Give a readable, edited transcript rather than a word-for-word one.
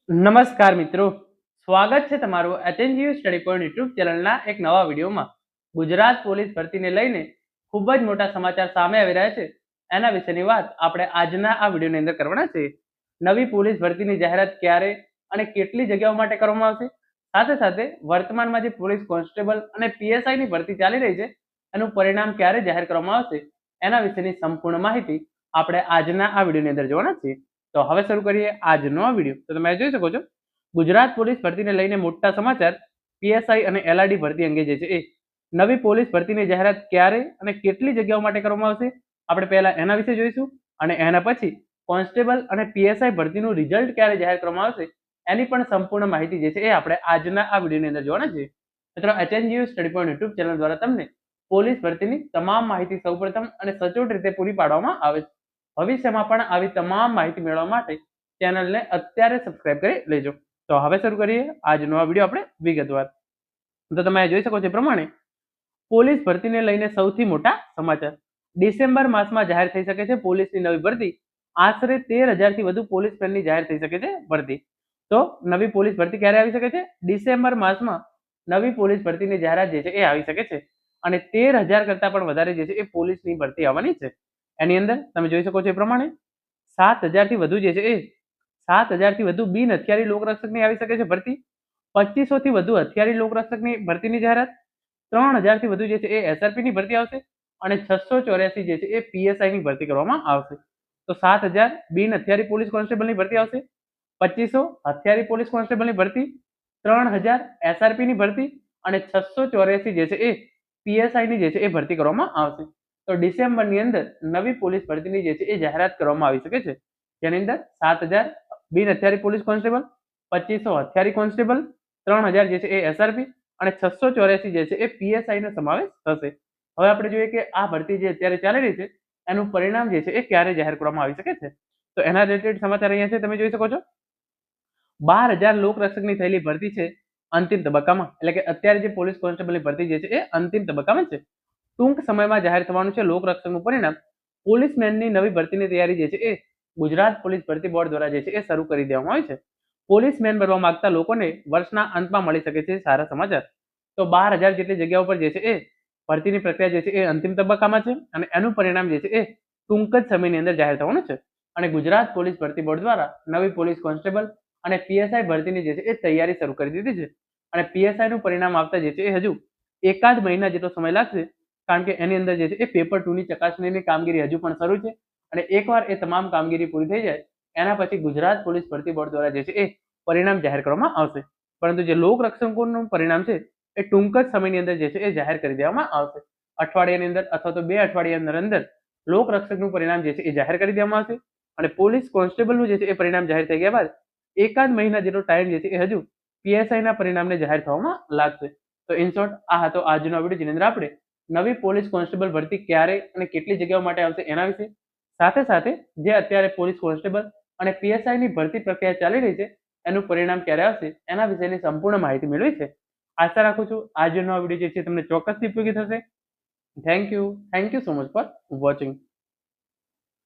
નમસ્કાર મિત્રો, સ્વાગત છે તમારું એચએનજીયુ સ્ટડી પોઈન્ટ યુટ્યુબ ચેનલના એક નવા વિડીયોમાં. ગુજરાત પોલીસ ભરતીને લઈને ખૂબ જ મોટા સમાચાર સામે આવી રહ્યા છે. એના વિશેની વાત આપણે આજના આ વિડીયોની અંદર કરવાના છે. નવી પોલીસ ભરતીની જાહેરાત ક્યારે અને કેટલી જગ્યાઓ માટે કરવામાં આવશે, સાથે સાથે વર્તમાનમાં જે પોલીસ કોન્સ્ટેબલ અને પીએસઆઈની ભરતી ચાલી રહી છે એનું પરિણામ ક્યારે જાહેર કરવામાં આવશે, એના વિશેની સંપૂર્ણ માહિતી આપણે આજના આ વિડીયોની અંદર જોવાના છીએ. તો હવે શરૂ કરીએ આજનો આ વિડીયો. તો તમે જોઈ શકો છો, ગુજરાત પોલીસ ભરતીને લઈને મોટા સમાચાર. પીએસઆઈ અને એલઆરડી ભરતી અંગે જે છે એ નવી પોલીસ ભરતીની જાહેરાત ક્યારે અને કેટલી જગ્યાઓ માટે કરવામાં આવશે, આપણે પહેલા એના વિશે જોઈશું. અને એના પછી કોન્સ્ટેબલ અને પીએસઆઈ ભરતીનું રિઝલ્ટ ક્યારે જાહેર કરવામાં આવશે એની પણ સંપૂર્ણ માહિતી જે છે એ આપણે આજના આ વિડીયોની અંદર જોવાના છે. મિત્રો, HNGU study point YouTube channel દ્વારા તમને પોલીસ ભરતીની તમામ માહિતી સૌપ્રથમ અને સચોટ રીતે પૂરી પાડવામાં આવે છે. ભવિષ્યમાં પણ આવી તમામ માહિતી મેળવવા માટે ચેનલને અત્યારે સબસ્ક્રાઇબ કરી લેજો. તો હવે શરૂ કરીએ આજનો આ વિડીયો આપણે વિગતવાર. તો તમે જોઈ શકો છો પ્રમાણે પોલીસ ભરતીને લઈને સૌથી મોટા સમાચાર. ડિસેમ્બર માસમાં જાહેર થઈ શકે છે પોલીસની નવી ભરતી. આશરે 13,000 થી વધુ પોલીસમેનની જાહેર થઈ શકે છે ભરતી. તો નવી પોલીસ ભરતી ક્યારે આવી શકે છે? ડિસેમ્બર માસમાં નવી પોલીસ ભરતીની જાહેરાત જે છે એ આવી શકે છે. અને 13,000 કરતા પણ વધારે જે છે એ પોલીસની ભરતી આવવાની છે. એની અંદર તમે જોઈ શકો છો એ પ્રમાણે 7,000 થી વધુ જે છે એ 7,000 થી વધુ બિન હથિયારી લોકરક્ષકની આવી શકે છે ભરતી. 2,500 થી વધુ હથિયારી લોકરક્ષકની ભરતીની જાહેરાત. 3,000 થી વધુ જે છે એ એસઆરપી ની ભરતી આવશે. અને 684 જે છે એ પીએસઆઈ ની ભરતી કરવામાં આવશે. તો 7,000 બિન હથિયારી પોલીસ કોન્સ્ટેબલની ભરતી આવશે, 2,500 હથિયારી પોલીસ કોન્સ્ટેબલની ભરતી, 3,000 એસઆરપી ની ભરતી અને 684 જે છે એ પીએસઆઈ ની જે છે એ ભરતી કરવામાં આવશે. તો ડિસેમ્બરની અંદર નવી પોલીસ ભરતીની જે છે એ જાહેરાત કરવામાં આવી શકે છે, જેની અંદર 7,000 બિન હથિયારી પોલીસ કોન્સ્ટેબલ, 2,500 હથિયારી કોન્સ્ટેબલ, 3,000 જે છે એ એસઆરપી અને 684 જે છે એ પીએસઆઈ નો સમાવેશ થશે. હવે આપણે જોઈએ કે આ ભરતી જે અત્યારે ચાલી રહી છે એનું પરિણામ જે છે એ ક્યારે જાહેર કરવામાં આવી શકે છે. તો એના રિલેટેડ સમાચાર અહીંયા છે, તમે જોઈ શકો છો. 12,000 લોકરક્ષકની થયેલી ભરતી છે અંતિમ તબક્કામાં. એટલે કે અત્યારે જે પોલીસ કોન્સ્ટેબલની ભરતી જે છે એ અંતિમ તબક્કામાં છે. ટૂંક સમયમાં જાહેર થવાનું છે લોકરક્ષકનું પરિણામ. પોલીસમેનની નવી ભરતીની તૈયારી જે છે એ ગુજરાત પોલીસ ભરતી બોર્ડ દ્વારા જે છે એ શરૂ કરી દેવામાં આવી છે. પોલીસમેન બનવા માંગતા લોકોને વર્ષના અંતમાં મળી શકે છે સારા સમાચાર. તો 12,000 જેટલી જગ્યાઓ પર જે છે એ ભરતીની પ્રક્રિયા જે છે એ અંતિમ તબક્કામાં છે અને એનું પરિણામ જે છે એ ટૂંક જ સમયની અંદર જાહેર થવાનું છે. અને ગુજરાત પોલીસ ભરતી બોર્ડ દ્વારા નવી પોલીસ કોન્સ્ટેબલ અને પીએસઆઈ ભરતીની જે છે એ તૈયારી શરૂ કરી દીધી છે. અને પીએસઆઈ નું પરિણામ આવતા જે છે એ હજુ એકાદ મહિના જેટલો સમય લાગશે, કારણ કે એની અંદર જે છે એ પેપર 2 ની ચકાસણીની કામગીરી હજુ પણ શરૂ છે. અને એકવાર એ તમામ કામગીરી પૂરી થઈ જાય એના પછી ગુજરાત પોલીસ ભરતી બોર્ડ દ્વારા જે છે એ પરિણામ જાહેર કરવામાં આવશે. પરંતુ જે લોકરક્ષકોનું પરિણામ છે એ ટૂંક જ સમયની અંદર જે છે એ જાહેર કરી દેવામાં આવશે. અઠવાડિયાની અંદર અથવા તો 2 અઠવાડિયાની અંદર લોકરક્ષકનું પરિણામ જે છે એ જાહેર કરી દેવામાં આવશે. અને પોલીસ કોન્સ્ટેબલનું જે છે એ પરિણામ જાહેર થઈ ગયા બાદ એકાદ મહિના જેટલો ટાઈમ જે છે એ હજુ પીએસઆઈ ના પરિણામને જાહેર થવામાં લાગશે. તો ઇન શોર્ટ આ હતો આજનો વિડીયો, જેની અંદર આપણે નવી પોલીસ કોન્સ્ટેબલ ભરતી ક્યારે અને કેટલી જગ્યાઓ માટે આવશે એના વિશે, સાથે સાથે જે અત્યારે પોલીસ કોન્સ્ટેબલ અને પીએસઆઈ ની ભરતી પ્રક્રિયા ચાલી રહી છે એનું પરિણામ ક્યારે આવશે એના વિશેની સંપૂર્ણ માહિતી મેળવી છે. આશા રાખું છું આજનો આ વિડીયો જે છે તમને ચોક્કસથી ઉપયોગી થશે. Thank you so much for watching.